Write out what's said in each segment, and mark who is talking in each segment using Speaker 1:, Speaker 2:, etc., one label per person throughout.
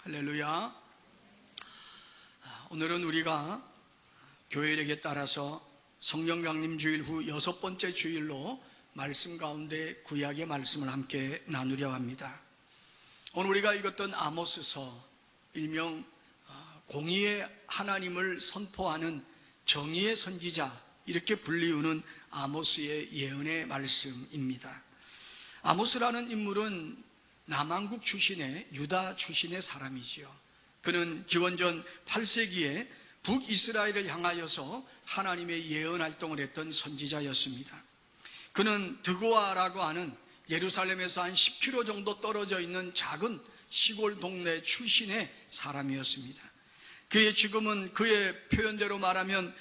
Speaker 1: 할렐루야. 오늘은 우리가 교회력에 따라서 성령 강림 주일 후 6번째 주일로 말씀 가운데 구약의 말씀을 함께 나누려 합니다. 오늘 우리가 읽었던 아모스서, 일명 공의의 하나님을 선포하는 정의의 선지자, 이렇게 불리우는 아모스의 예언의 말씀입니다. 아모스라는 인물은 남한국 출신의, 유다 출신의 사람이지요. 그는 기원전 8세기에 북이스라엘을 향하여서 하나님의 예언 활동을 했던 선지자였습니다. 그는 드고아라고 하는 예루살렘에서 한 10km 정도 떨어져 있는 작은 시골 동네 출신의 사람이었습니다. 그의 직업은 그의 표현대로 말하면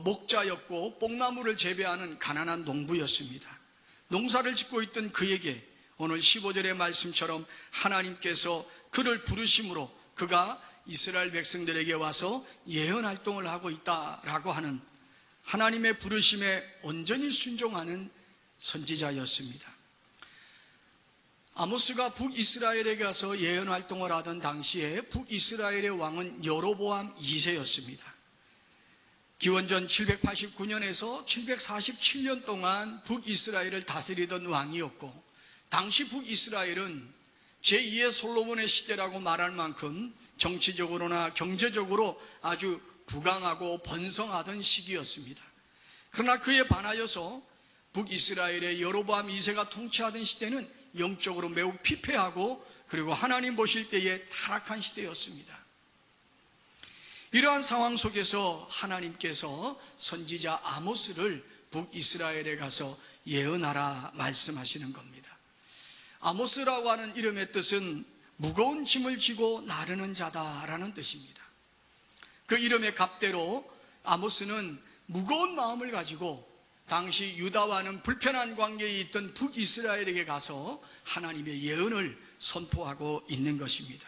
Speaker 1: 목자였고 뽕나무를 재배하는 가난한 농부였습니다. 농사를 짓고 있던 그에게 오늘 15절의 말씀처럼 하나님께서 그를 부르심으로 그가 이스라엘 백성들에게 와서 예언 활동을 하고 있다라고 하는 하나님의 부르심에 온전히 순종하는 선지자였습니다. 아모스가 북이스라엘에 가서 예언 활동을 하던 당시에 북이스라엘의 왕은 여로보암 2세였습니다. 기원전 789년에서 747년 동안 북이스라엘을 다스리던 왕이었고, 당시 북이스라엘은 제2의 솔로몬의 시대라고 말할 만큼 정치적으로나 경제적으로 아주 부강하고 번성하던 시기였습니다. 그러나 그에 반하여서 북이스라엘의 여로보암 2세가 통치하던 시대는 영적으로 매우 피폐하고 그리고 하나님 보실 때에 타락한 시대였습니다. 이러한 상황 속에서 하나님께서 선지자 아모스를 북이스라엘에 가서 예언하라 말씀하시는 겁니다. 아모스라고 하는 이름의 뜻은 무거운 짐을 지고 나르는 자다라는 뜻입니다. 그 이름의 갑대로 아모스는 무거운 마음을 가지고 당시 유다와는 불편한 관계에 있던 북이스라엘에게 가서 하나님의 예언을 선포하고 있는 것입니다.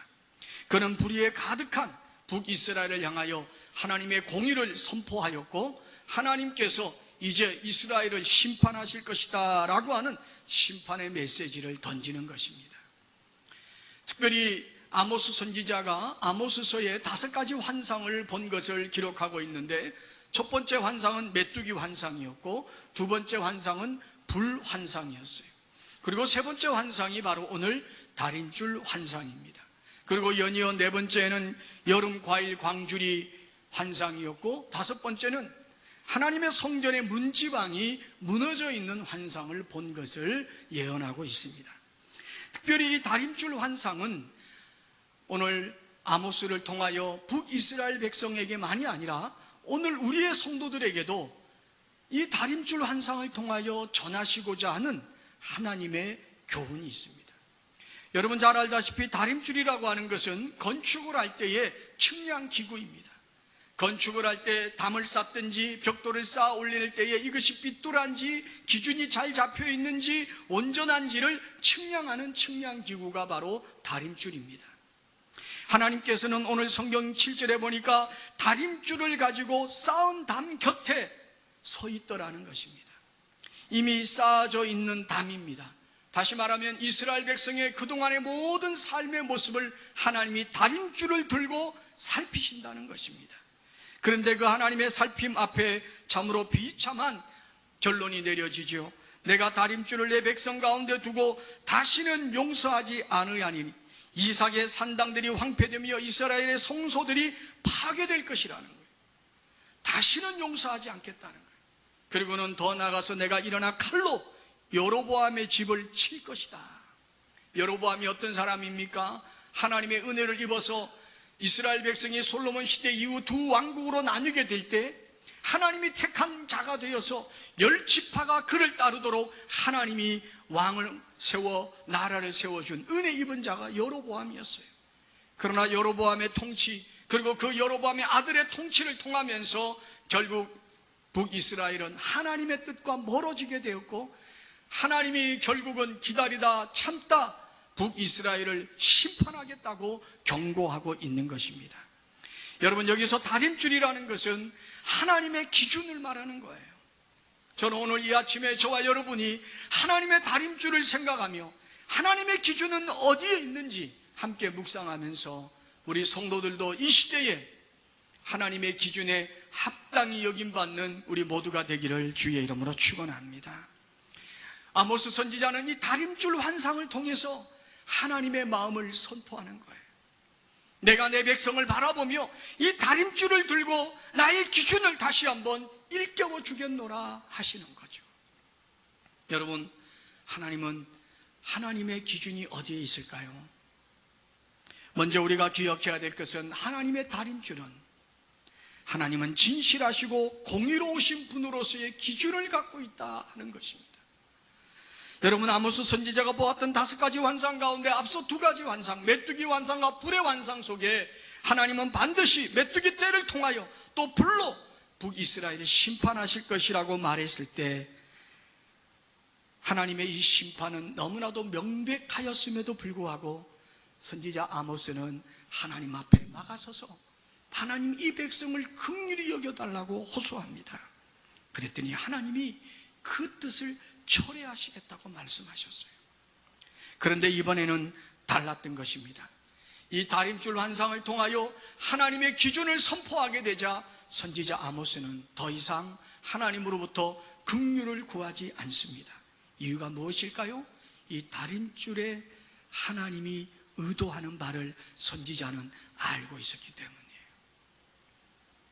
Speaker 1: 그는 불의에 가득한 북이스라엘을 향하여 하나님의 공의를 선포하였고, 하나님께서 이제 이스라엘을 심판하실 것이다 라고 하는 심판의 메시지를 던지는 것입니다. 특별히 아모스 선지자가 아모스서에 5가지 환상을 본 것을 기록하고 있는데, 첫 번째 환상은 메뚜기 환상이었고, 두 번째 환상은 불 환상이었어요. 그리고 세 번째 환상이 바로 오늘 다림줄 환상입니다. 그리고 연이어 네 번째는 여름 과일 광주리 환상이었고, 다섯 번째는 하나님의 성전의 문지방이 무너져 있는 환상을 본 것을 예언하고 있습니다. 특별히 이 다림줄 환상은 오늘 아모스를 통하여 북이스라엘 백성에게만이 아니라 오늘 우리의 성도들에게도 이 다림줄 환상을 통하여 전하시고자 하는 하나님의 교훈이 있습니다. 여러분 잘 알다시피 다림줄이라고 하는 것은 건축을 할 때의 측량 기구입니다. 건축을 할 때 담을 쌓든지 벽돌을 쌓아 올릴 때에 이것이 삐뚤한지 기준이 잘 잡혀 있는지 온전한지를 측량하는 측량기구가 바로 다림줄입니다. 하나님께서는 오늘 성경 7절에 보니까 다림줄을 가지고 쌓은 담 곁에 서 있더라는 것입니다. 이미 쌓아져 있는 담입니다. 다시 말하면 이스라엘 백성의 그동안의 모든 삶의 모습을 하나님이 다림줄을 들고 살피신다는 것입니다. 그런데 그 하나님의 살핌 앞에 참으로 비참한 결론이 내려지죠. 내가 다림줄을 내 백성 가운데 두고 다시는 용서하지 않으리하니 이삭의 산당들이 황폐되며 이스라엘의 성소들이 파괴될 것이라는 거예요. 다시는 용서하지 않겠다는 거예요. 그리고는 더 나아가서 내가 일어나 칼로 여로보암의 집을 칠 것이다. 여로보암이 어떤 사람입니까? 하나님의 은혜를 입어서 이스라엘 백성이 솔로몬 시대 이후 두 왕국으로 나뉘게 될 때 하나님이 택한 자가 되어서 10지파가 그를 따르도록 하나님이 왕을 세워 나라를 세워준 은혜 입은 자가 여로보암이었어요. 그러나 여로보암의 통치, 그리고 그 여로보암의 아들의 통치를 통하면서 결국 북이스라엘은 하나님의 뜻과 멀어지게 되었고, 하나님이 결국은 기다리다 참다 북이스라엘을 심판하겠다고 경고하고 있는 것입니다. 여러분, 여기서 다림줄이라는 것은 하나님의 기준을 말하는 거예요. 저는 오늘 이 아침에 저와 여러분이 하나님의 다림줄을 생각하며 하나님의 기준은 어디에 있는지 함께 묵상하면서 우리 성도들도 이 시대에 하나님의 기준에 합당히 여김받는 우리 모두가 되기를 주의 이름으로 축원합니다. 아모스 선지자는 이 다림줄 환상을 통해서 하나님의 마음을 선포하는 거예요. 내가 내 백성을 바라보며 이 다림줄을 들고 나의 기준을 다시 한번 일깨워 주겠노라 하시는 거죠. 여러분, 하나님은 하나님의 기준이 어디에 있을까요? 먼저 우리가 기억해야 될 것은 하나님의 다림줄은 하나님은 진실하시고 공의로우신 분으로서의 기준을 갖고 있다 하는 것입니다. 여러분, 아모스 선지자가 보았던 5가지 환상 가운데 앞서 2가지 환상, 메뚜기 환상과 불의 환상 속에 하나님은 반드시 메뚜기 떼를 통하여 또 불로 북이스라엘을 심판하실 것이라고 말했을 때 하나님의 이 심판은 너무나도 명백하였음에도 불구하고 선지자 아모스는 하나님 앞에 나가서서 하나님 이 백성을 긍휼히 여겨달라고 호소합니다. 그랬더니 하나님이 그 뜻을 철회하시겠다고 말씀하셨어요. 그런데 이번에는 달랐던 것입니다. 이 다림줄 환상을 통하여 하나님의 기준을 선포하게 되자 선지자 아모스는 더 이상 하나님으로부터 긍휼을 구하지 않습니다. 이유가 무엇일까요? 이 다림줄에 하나님이 의도하는 바를 선지자는 알고 있었기 때문이에요.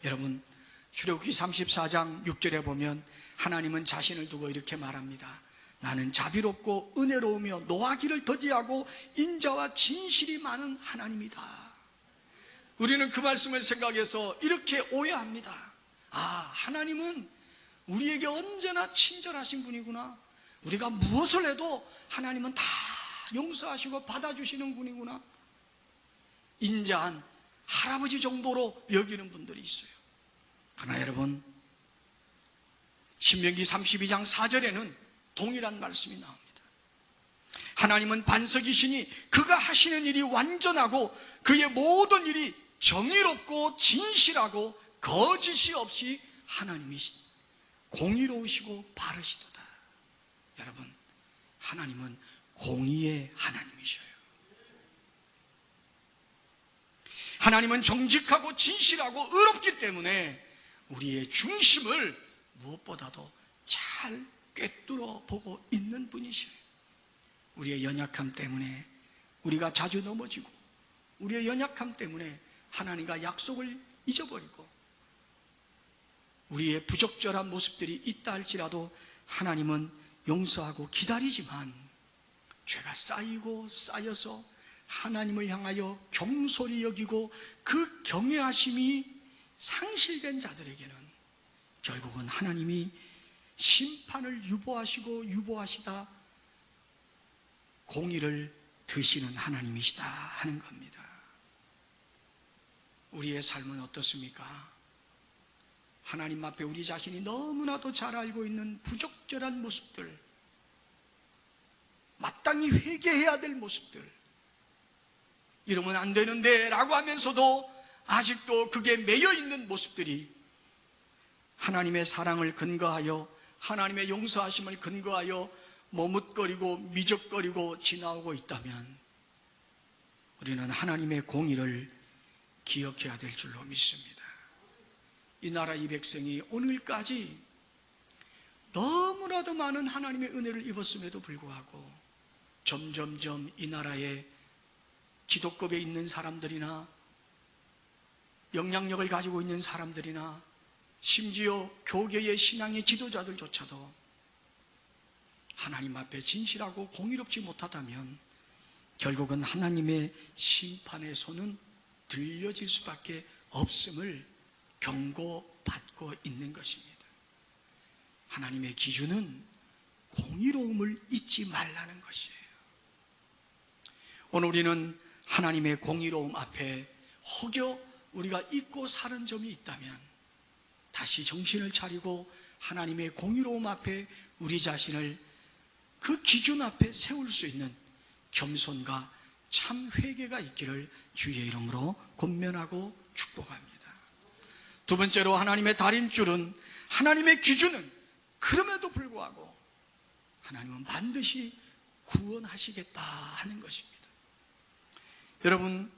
Speaker 1: 여러분, 출애굽기 34장 6절에 보면 하나님은 자신을 두고 이렇게 말합니다. 나는 자비롭고 은혜로우며 노하기를 더디하고 인자와 진실이 많은 하나님이다. 우리는 그 말씀을 생각해서 이렇게 오해합니다. 아, 하나님은 우리에게 언제나 친절하신 분이구나. 우리가 무엇을 해도 하나님은 다 용서하시고 받아주시는 분이구나. 인자한 할아버지 정도로 여기는 분들이 있어요. 그러나 여러분, 신명기 32장 4절에는 동일한 말씀이 나옵니다. 하나님은 반석이시니 그가 하시는 일이 완전하고 그의 모든 일이 정의롭고 진실하고 거짓이 없이 하나님이시 공의로우시고 바르시도다. 여러분, 하나님은 공의의 하나님이셔요. 하나님은 정직하고 진실하고 의롭기 때문에 우리의 중심을 무엇보다도 잘 꿰뚫어 보고 있는 분이셔요. 우리의 연약함 때문에 우리가 자주 넘어지고, 우리의 연약함 때문에 하나님과 약속을 잊어버리고, 우리의 부적절한 모습들이 있다 할지라도 하나님은 용서하고 기다리지만 죄가 쌓이고 쌓여서 하나님을 향하여 경솔히 여기고 그 경외하심이 상실된 자들에게는 결국은 하나님이 심판을 유보하시고 유보하시다 공의를 드시는 하나님이시다 하는 겁니다. 우리의 삶은 어떻습니까? 하나님 앞에 우리 자신이 너무나도 잘 알고 있는 부적절한 모습들, 마땅히 회개해야 될 모습들, 이러면 안 되는데 라고 하면서도 아직도 그게 매여 있는 모습들이 하나님의 사랑을 근거하여, 하나님의 용서하심을 근거하여 머뭇거리고 미적거리고 지나오고 있다면 우리는 하나님의 공의를 기억해야 될 줄로 믿습니다. 이 나라 이 백성이 오늘까지 너무나도 많은 하나님의 은혜를 입었음에도 불구하고 점점점 이 나라에 기독급에 있는 사람들이나 영향력을 가지고 있는 사람들이나 심지어 교계의 신앙의 지도자들조차도 하나님 앞에 진실하고 공의롭지 못하다면 결국은 하나님의 심판의 손은 들려질 수밖에 없음을 경고받고 있는 것입니다. 하나님의 기준은 공의로움을 잊지 말라는 것이에요. 오늘 우리는 하나님의 공의로움 앞에 혹여 우리가 잊고 사는 점이 있다면 다시 정신을 차리고 하나님의 공의로움 앞에 우리 자신을 그 기준 앞에 세울 수 있는 겸손과 참 회개가 있기를 주의 이름으로 권면하고 축복합니다. 두 번째로 하나님의 다림줄은, 하나님의 기준은 그럼에도 불구하고 하나님은 반드시 구원하시겠다 하는 것입니다. 여러분,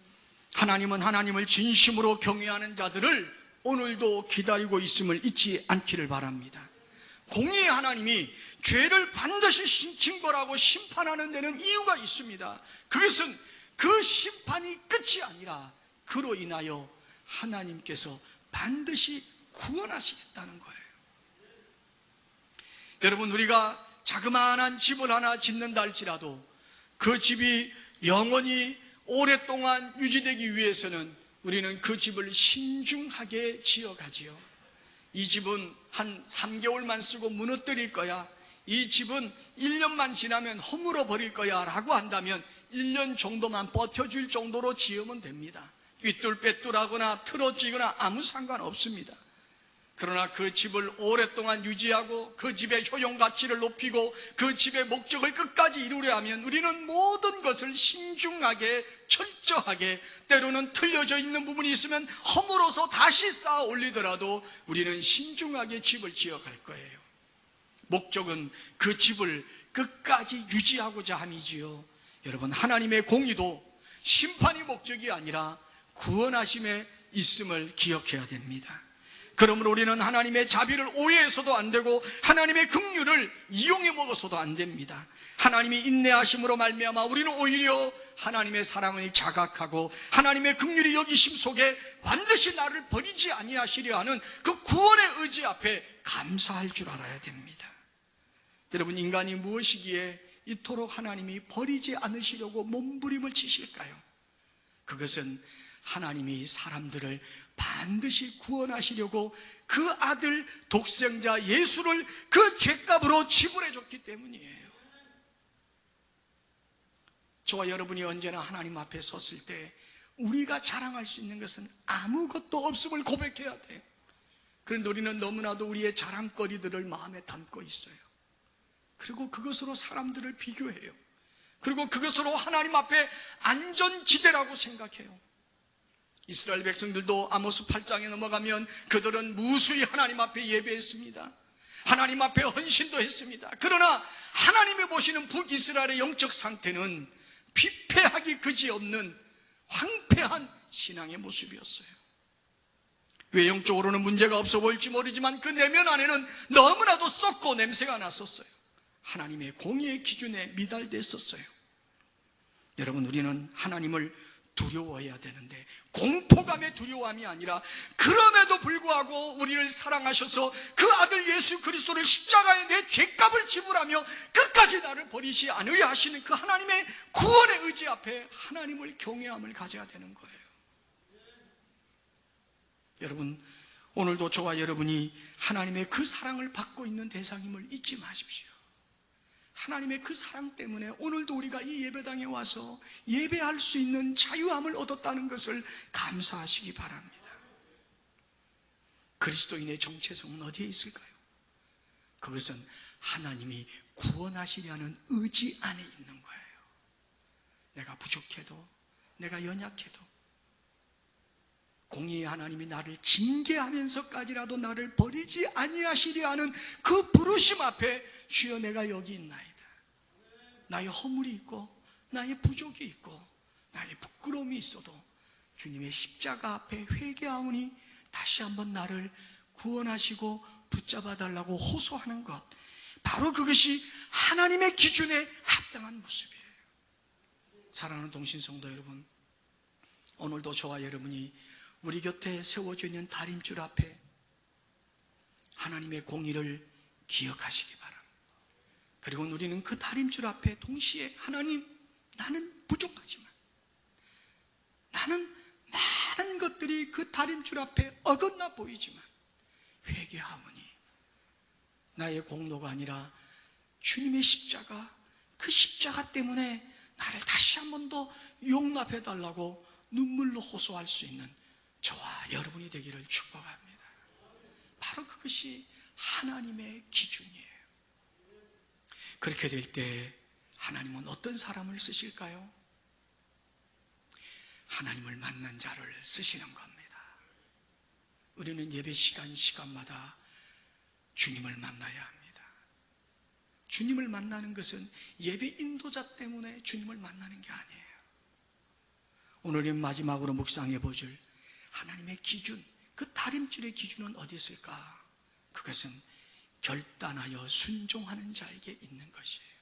Speaker 1: 하나님은 하나님을 진심으로 경외하는 자들을 오늘도 기다리고 있음을 잊지 않기를 바랍니다. 공의의 하나님이 죄를 반드시 징벌하고 심판하는 데는 이유가 있습니다. 그것은 그 심판이 끝이 아니라 그로 인하여 하나님께서 반드시 구원하시겠다는 거예요. 여러분, 우리가 자그마한 집을 하나 짓는다 할지라도 그 집이 영원히 오랫동안 유지되기 위해서는 우리는 그 집을 신중하게 지어가지요. 이 집은 한 3개월만 쓰고 무너뜨릴 거야, 이 집은 1년만 지나면 허물어 버릴 거야 라고 한다면 1년 정도만 버텨줄 정도로 지으면 됩니다. 삐뚤빼뚤하거나 틀어지거나 아무 상관없습니다. 그러나 그 집을 오랫동안 유지하고 그 집의 효용가치를 높이고 그 집의 목적을 끝까지 이루려 하면 우리는 모든 것을 신중하게 철저하게, 때로는 틀려져 있는 부분이 있으면 허물어서 다시 쌓아 올리더라도 우리는 신중하게 집을 지어갈 거예요. 목적은 그 집을 끝까지 유지하고자 함이지요. 여러분, 하나님의 공의도 심판이 목적이 아니라 구원하심에 있음을 기억해야 됩니다. 그러므로 우리는 하나님의 자비를 오해해서도 안 되고 하나님의 긍휼을 이용해 먹어서도 안 됩니다. 하나님이 인내하심으로 말미암아 우리는 오히려 하나님의 사랑을 자각하고 하나님의 긍휼이 여기심 속에 반드시 나를 버리지 아니하시려 하는 그 구원의 의지 앞에 감사할 줄 알아야 됩니다. 여러분, 인간이 무엇이기에 이토록 하나님이 버리지 않으시려고 몸부림을 치실까요? 그것은 하나님이 사람들을 반드시 구원하시려고 그 아들 독생자 예수를 그 죄값으로 지불해 줬기 때문이에요. 저와 여러분이 언제나 하나님 앞에 섰을 때 우리가 자랑할 수 있는 것은 아무것도 없음을 고백해야 돼요. 그런데 우리는 너무나도 우리의 자랑거리들을 마음에 담고 있어요. 그리고 그것으로 사람들을 비교해요. 그리고 그것으로 하나님 앞에 안전지대라고 생각해요. 이스라엘 백성들도 아모스 8장에 넘어가면 그들은 무수히 하나님 앞에 예배했습니다. 하나님 앞에 헌신도 했습니다. 그러나 하나님이 보시는 북이스라엘의 영적 상태는 피폐하기 그지없는 황폐한 신앙의 모습이었어요. 외형적으로는 문제가 없어 보일지 모르지만 그 내면 안에는 너무나도 썩고 냄새가 났었어요. 하나님의 공의의 기준에 미달됐었어요. 여러분, 우리는 하나님을 두려워해야 되는데 공포감의 두려움이 아니라 그럼에도 불구하고 우리를 사랑하셔서 그 아들 예수 그리스도를 십자가에 내 죄값을 지불하며 끝까지 나를 버리지 않으려 하시는 그 하나님의 구원의 의지 앞에 하나님을 경외함을 가져야 되는 거예요. 여러분, 오늘도 저와 여러분이 하나님의 그 사랑을 받고 있는 대상임을 잊지 마십시오. 하나님의 그 사랑 때문에 오늘도 우리가 이 예배당에 와서 예배할 수 있는 자유함을 얻었다는 것을 감사하시기 바랍니다. 그리스도인의 정체성은 어디에 있을까요? 그것은 하나님이 구원하시려는 의지 안에 있는 거예요. 내가 부족해도, 내가 연약해도, 공의의 하나님이 나를 징계하면서까지라도 나를 버리지 아니하시려 하는 그 부르심 앞에 주여 내가 여기 있나이다. 나의 허물이 있고 나의 부족이 있고 나의 부끄러움이 있어도 주님의 십자가 앞에 회개하오니 다시 한번 나를 구원하시고 붙잡아 달라고 호소하는 것, 바로 그것이 하나님의 기준에 합당한 모습이에요. 사랑하는 동신성도 여러분, 오늘도 저와 여러분이 우리 곁에 세워져 있는 다림줄 앞에 하나님의 공의를 기억하시기 바랍니다. 그리고 우리는 그 다림줄 앞에 동시에 하나님, 나는 부족하지만, 나는 많은 것들이 그 다림줄 앞에 어긋나 보이지만 회개하오니 나의 공로가 아니라 주님의 십자가, 그 십자가 때문에 나를 다시 한 번 더 용납해 달라고 눈물로 호소할 수 있는 저와 여러분이 되기를 축복합니다. 바로 그것이 하나님의 기준이에요. 그렇게 될 때 하나님은 어떤 사람을 쓰실까요? 하나님을 만난 자를 쓰시는 겁니다. 우리는 예배 시간마다 주님을 만나야 합니다. 주님을 만나는 것은 예배 인도자 때문에 주님을 만나는 게 아니에요. 오늘은 마지막으로 묵상해 보실 하나님의 기준, 그 다림질의 기준은 어디 있을까? 그것은 결단하여 순종하는 자에게 있는 것이에요.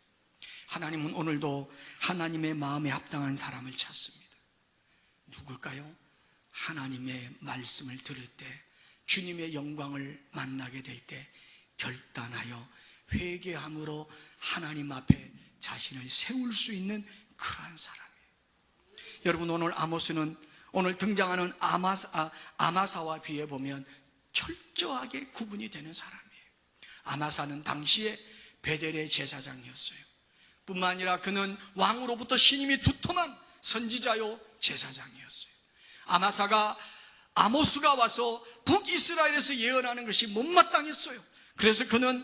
Speaker 1: 하나님은 오늘도 하나님의 마음에 합당한 사람을 찾습니다. 누굴까요? 하나님의 말씀을 들을 때, 주님의 영광을 만나게 될 때 결단하여 회개함으로 하나님 앞에 자신을 세울 수 있는 그러한 사람이에요. 여러분, 오늘 아모스는 오늘 등장하는 아마사와 비해 보면 철저하게 구분이 되는 사람이에요. 아마사는 당시에 베델의 제사장이었어요. 뿐만 아니라 그는 왕으로부터 신임이 두툼한 선지자요 제사장이었어요. 아모스가 와서 북이스라엘에서 예언하는 것이 못마땅했어요. 그래서 그는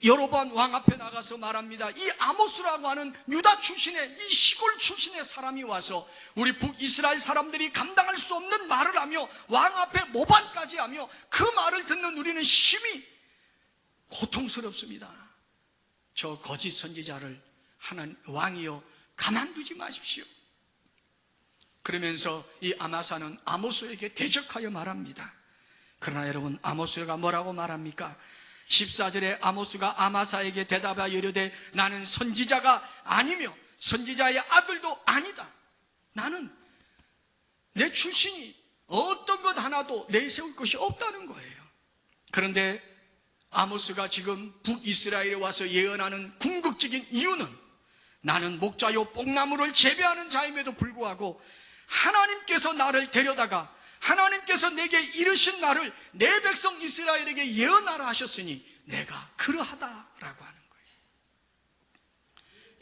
Speaker 1: 여로보암 왕 앞에 나가서 말합니다. 이 아모스라고 하는 유다 출신의, 이 시골 출신의 사람이 와서 우리 북이스라엘 사람들이 감당할 수 없는 말을 하며 왕 앞에 모반까지 하며 그 말을 듣는 우리는 심히 고통스럽습니다. 저 거짓 선지자를 왕이여 가만두지 마십시오. 그러면서 이 아마사는 아모스에게 대적하여 말합니다. 그러나 여러분, 아모스가 뭐라고 말합니까? 14절에 아모스가 아마사에게 대답하여 이르되 나는 선지자가 아니며 선지자의 아들도 아니다. 나는 내 출신이 어떤 것 하나도 내세울 것이 없다는 거예요. 그런데 아모스가 지금 북이스라엘에 와서 예언하는 궁극적인 이유는 나는 목자요 뽕나무를 재배하는 자임에도 불구하고 하나님께서 나를 데려다가 하나님께서 내게 이르신 말을 내 백성 이스라엘에게 예언하라 하셨으니 내가 그러하다라고 하는 거예요.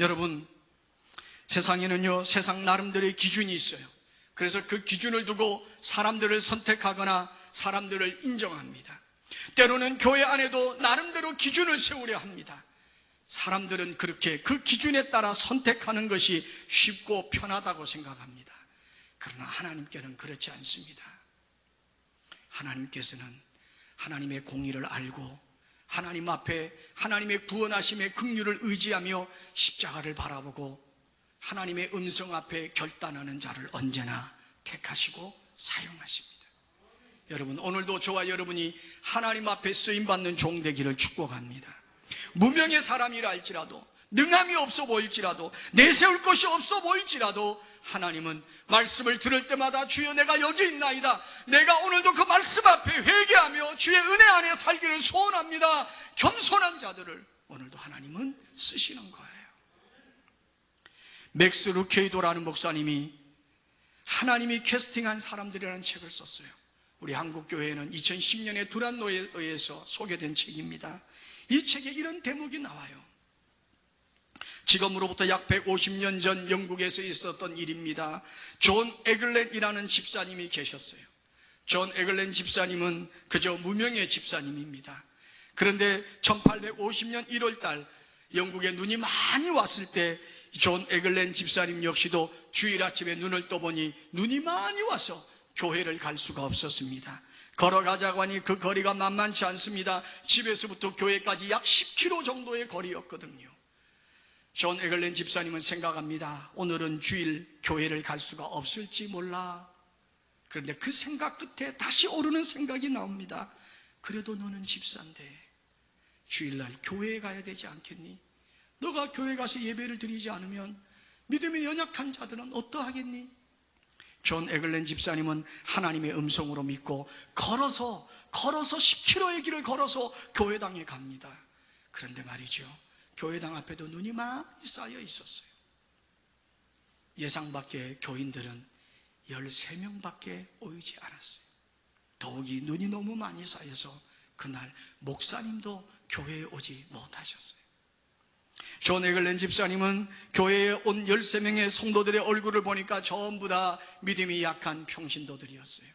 Speaker 1: 여러분, 세상에는요, 세상 나름대로의 기준이 있어요. 그래서 그 기준을 두고 사람들을 선택하거나 사람들을 인정합니다. 때로는 교회 안에도 나름대로 기준을 세우려 합니다. 사람들은 그렇게 그 기준에 따라 선택하는 것이 쉽고 편하다고 생각합니다. 그러나 하나님께는 그렇지 않습니다. 하나님께서는 하나님의 공의를 알고 하나님 앞에 하나님의 구원하심의 긍휼을 의지하며 십자가를 바라보고 하나님의 음성 앞에 결단하는 자를 언제나 택하시고 사용하십니다. 여러분, 오늘도 저와 여러분이 하나님 앞에 쓰임받는 종 되기를 축복합니다. 무명의 사람이라 할지라도, 능함이 없어 보일지라도, 내세울 것이 없어 보일지라도 하나님은 말씀을 들을 때마다 주여 내가 여기 있나이다, 내가 오늘도 그 말씀 앞에 회개하며 주의 은혜 안에 살기를 소원합니다, 겸손한 자들을 오늘도 하나님은 쓰시는 거예요. 맥스 루케이도라는 목사님이 하나님이 캐스팅한 사람들이라는 책을 썼어요. 우리 한국교회에는 2010년에 두란노에 의해서 소개된 책입니다. 이 책에 이런 대목이 나와요. 지금으로부터 약 150년 전 영국에서 있었던 일입니다. 존 에글렌이라는 집사님이 계셨어요. 존 에글렌 집사님은 그저 무명의 집사님입니다. 그런데 1850년 1월달 영국에 눈이 많이 왔을 때 존 에글렌 집사님 역시도 주일 아침에 눈을 떠보니 눈이 많이 와서 교회를 갈 수가 없었습니다. 걸어가자고 하니 그 거리가 만만치 않습니다. 집에서부터 교회까지 약 10km 정도의 거리였거든요. 존 에글렌 집사님은 생각합니다. 오늘은 주일 교회를 갈 수가 없을지 몰라. 그런데 그 생각 끝에 다시 오르는 생각이 나옵니다. 그래도 너는 집사인데 주일날 교회에 가야 되지 않겠니? 너가 교회 가서 예배를 드리지 않으면 믿음이 연약한 자들은 어떠하겠니? 존 에글렌 집사님은 하나님의 음성으로 믿고 걸어서 10km의 길을 걸어서 교회당에 갑니다. 그런데 말이죠, 교회당 앞에도 눈이 많이 쌓여 있었어요. 예상 밖의 교인들은 13명밖에 오지 않았어요. 더욱이 눈이 너무 많이 쌓여서 그날 목사님도 교회에 오지 못하셨어요. 존 에글렌 집사님은 교회에 온 13명의 성도들의 얼굴을 보니까 전부 다 믿음이 약한 평신도들이었어요.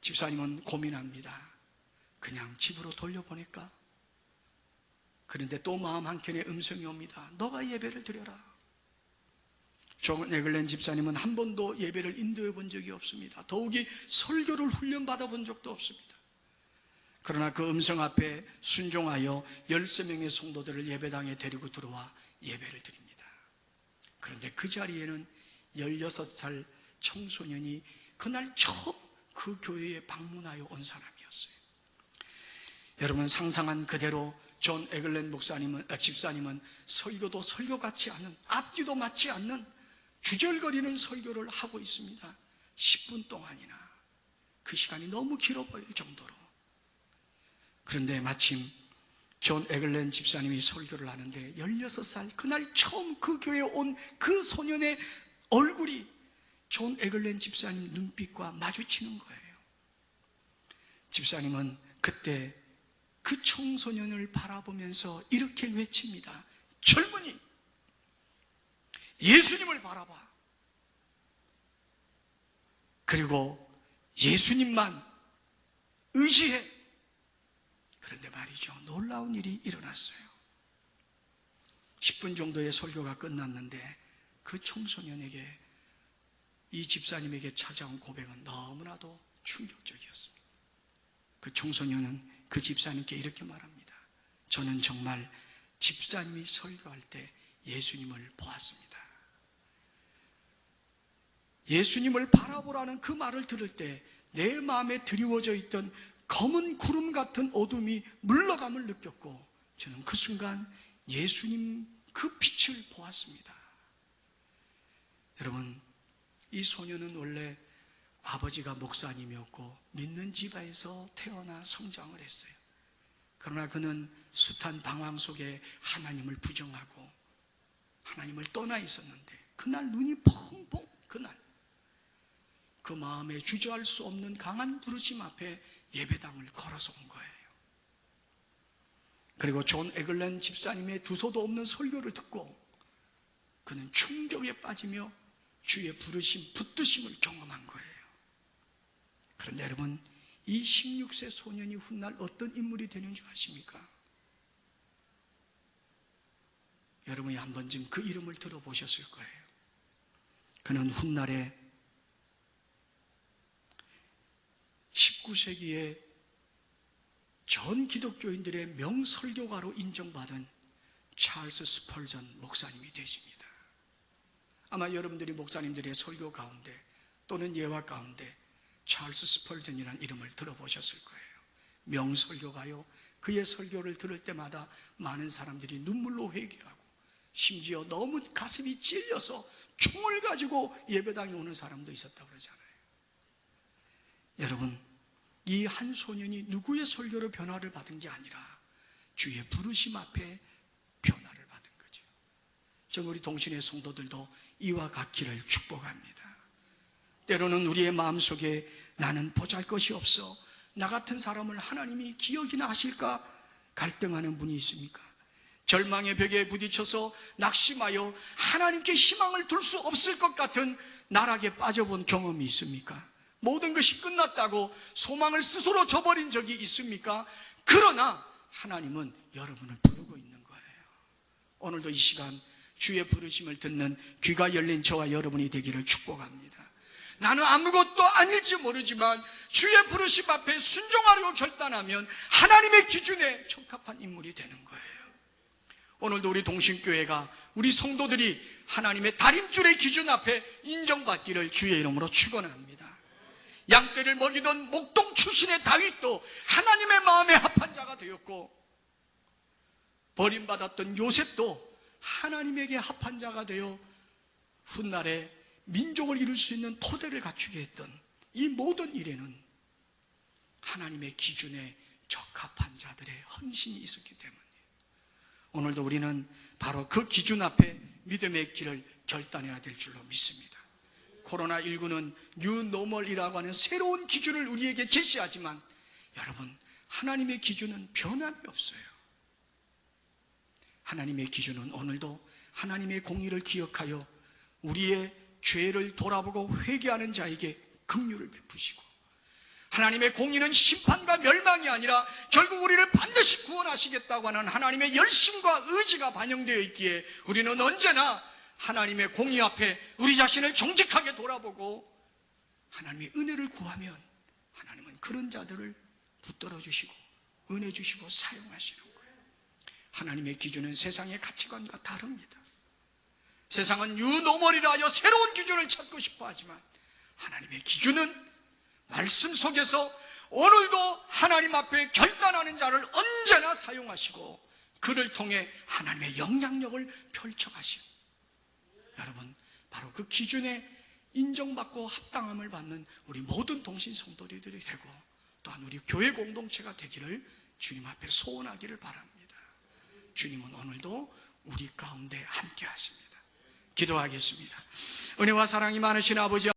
Speaker 1: 집사님은 고민합니다. 그냥 집으로 돌려보낼까? 그런데 또 마음 한켠에 음성이 옵니다. 너가 예배를 드려라. 존 에글렌 집사님은 한 번도 예배를 인도해 본 적이 없습니다. 더욱이 설교를 훈련받아 본 적도 없습니다. 그러나 그 음성 앞에 순종하여 13명의 성도들을 예배당에 데리고 들어와 예배를 드립니다. 그런데 그 자리에는 16살 청소년이 그날 처음 그 교회에 방문하여 온 사람이었어요. 여러분, 상상한 그대로 존 에글렌 집사님은 설교도 설교 같지 않은, 앞뒤도 맞지 않는 주절거리는 설교를 하고 있습니다. 10분 동안이나. 그 시간이 너무 길어 보일 정도로. 그런데 마침 존 에글렌 집사님이 설교를 하는데 16살 그날 처음 그 교회에 온 그 소년의 얼굴이 존 에글렌 집사님 눈빛과 마주치는 거예요. 집사님은 그때 그 청소년을 바라보면서 이렇게 외칩니다. 젊은이, 예수님을 바라봐. 그리고 예수님만 의지해. 그런데 말이죠, 놀라운 일이 일어났어요. 10분 정도의 설교가 끝났는데 그 청소년에게, 이 집사님에게 찾아온 고백은 너무나도 충격적이었습니다. 그 청소년은 그 집사님께 이렇게 말합니다. 저는 정말 집사님이 설교할 때 예수님을 보았습니다. 예수님을 바라보라는 그 말을 들을 때 내 마음에 드리워져 있던 검은 구름 같은 어둠이 물러감을 느꼈고, 저는 그 순간 예수님 그 빛을 보았습니다. 여러분, 이 소년은 원래 아버지가 목사님이었고 믿는 집안에서 태어나 성장을 했어요. 그러나 그는 숱한 방황 속에 하나님을 부정하고 하나님을 떠나 있었는데, 그날 눈이 펑펑, 그날 그 마음에 주저할 수 없는 강한 부르심 앞에 예배당을 걸어서 온 거예요. 그리고 존 에글렌 집사님의 두서도 없는 설교를 듣고 그는 충격에 빠지며 주의 부르심, 붙드심을 경험한 거예요. 그런데 여러분, 이 16세 소년이 훗날 어떤 인물이 되는 줄 아십니까? 여러분이 한 번쯤 그 이름을 들어보셨을 거예요. 그는 훗날에 19세기에 전 기독교인들의 명설교가로 인정받은 찰스 스펄전 목사님이 되십니다. 아마 여러분들이 목사님들의 설교 가운데 또는 예화 가운데 찰스 스펄전이라는 이름을 들어보셨을 거예요. 명설교가요, 그의 설교를 들을 때마다 많은 사람들이 눈물로 회개하고 심지어 너무 가슴이 찔려서 총을 가지고 예배당에 오는 사람도 있었다고 그러잖아요. 여러분, 이 한 소년이 누구의 설교로 변화를 받은 게 아니라 주의 부르심 앞에 변화를 받은 거죠. 저 우리 동신의 성도들도 이와 같기를 축복합니다. 때로는 우리의 마음속에 나는 보잘것이 없어, 나 같은 사람을 하나님이 기억이나 하실까 갈등하는 분이 있습니까? 절망의 벽에 부딪혀서 낙심하여 하나님께 희망을 둘 수 없을 것 같은 나락에 빠져본 경험이 있습니까? 모든 것이 끝났다고 소망을 스스로 저버린 적이 있습니까? 그러나 하나님은 여러분을 부르고 있는 거예요. 오늘도 이 시간 주의 부르심을 듣는 귀가 열린 저와 여러분이 되기를 축복합니다. 나는 아무것도 아닐지 모르지만 주의 부르심 앞에 순종하려고 결단하면 하나님의 기준에 적합한 인물이 되는 거예요. 오늘도 우리 동신교회가, 우리 성도들이 하나님의 다림줄의 기준 앞에 인정받기를 주의 이름으로 축원합니다. 양떼를 먹이던 목동 출신의 다윗도 하나님의 마음에 합한 자가 되었고, 버림받았던 요셉도 하나님에게 합한 자가 되어 훗날에 민족을 이룰 수 있는 토대를 갖추게 했던 이 모든 일에는 하나님의 기준에 적합한 자들의 헌신이 있었기 때문에 오늘도 우리는 바로 그 기준 앞에 믿음의 길을 결단해야 될 줄로 믿습니다. 코로나19는 뉴노멀이라고 하는 새로운 기준을 우리에게 제시하지만 여러분, 하나님의 기준은 변함이 없어요. 하나님의 기준은 오늘도 하나님의 공의를 기억하여 우리의 죄를 돌아보고 회개하는 자에게 긍휼을 베푸시고, 하나님의 공의는 심판과 멸망이 아니라 결국 우리를 반드시 구원하시겠다고 하는 하나님의 열심과 의지가 반영되어 있기에 우리는 언제나 하나님의 공의 앞에 우리 자신을 정직하게 돌아보고 하나님의 은혜를 구하면 하나님은 그런 자들을 붙들어 주시고 은혜 주시고 사용하시는 거예요. 하나님의 기준은 세상의 가치관과 다릅니다. 세상은 유노멀이라 하여 새로운 기준을 찾고 싶어 하지만 하나님의 기준은 말씀 속에서 오늘도 하나님 앞에 결단하는 자를 언제나 사용하시고 그를 통해 하나님의 영향력을 펼쳐가시오. 여러분, 바로 그 기준에 인정받고 합당함을 받는 우리 모든 동신 성도들이 되고 또한 우리 교회 공동체가 되기를 주님 앞에 소원하기를 바랍니다. 주님은 오늘도 우리 가운데 함께 하십니다. 기도하겠습니다. 은혜와 사랑이 많으신 아버지,